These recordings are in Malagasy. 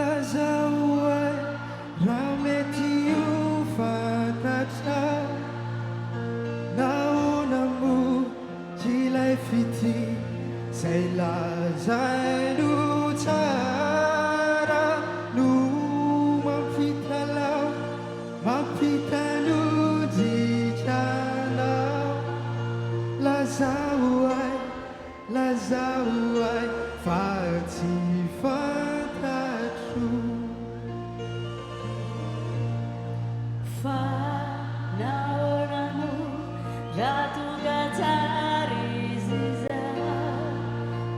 Balazaway Rametiyu fatatra Naonamu Jilay fiti Say lazaynu tsara Nu mampitalaw Mampitanu dijalaw Lazaway Lazaway Fati Fatatu Fa naonamu Ratu gatari ziza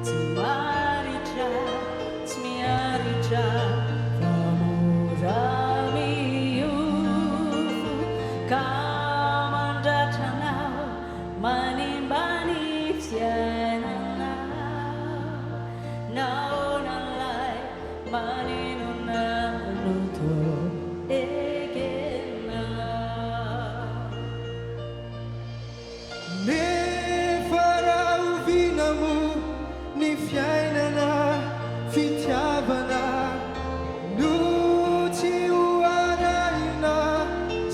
Tumaritra Smiaritra Famurami yufu Kamandatanao Manimbani fsianana Naonalai Maninuna Nuto Egena Ne farau vinamu Ni fiainana Fitiavana Nuti uaraina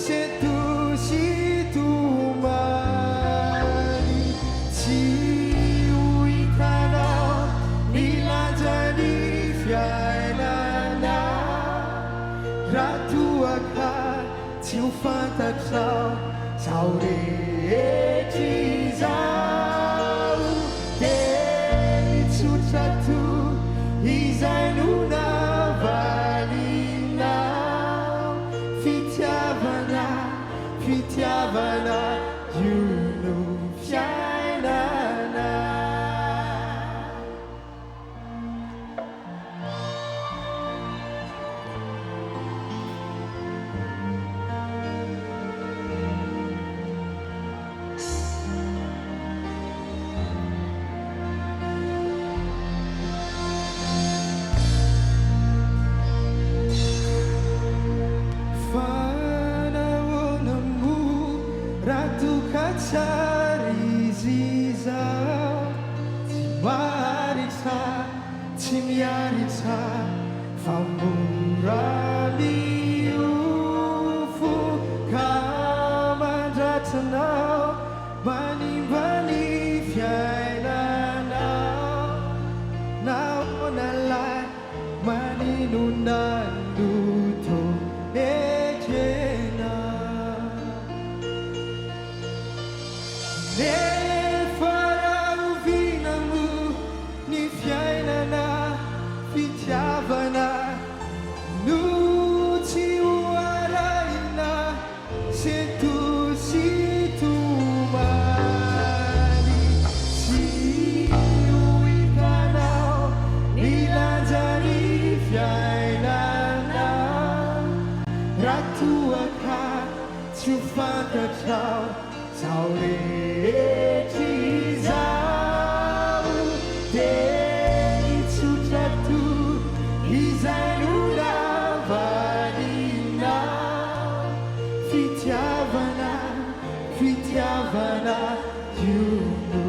Setu situ mari Ti uitanao Nilajani fiainana Ratu akal Tiu fantatrao Sauretizau Deni tsutsatu Izainuna valinau Fitiavana Fitiavana Yunu fiainana Fanaonamu Ratu kacari zizau Timarita Timiarita Famurami ufu Kamandatanao Bani fiainanao Naonalai Maninunanduto Ejena Ne farau vinamu Ni fiainana Fitiavana Nuti uaraina Setu situ mari Si uitanao Nilajani fiainana Ratu akal Tiu fantatrao Sauretizau Deni tsutsatu Izainuna valinau Fitiavana Fitiavana Yunu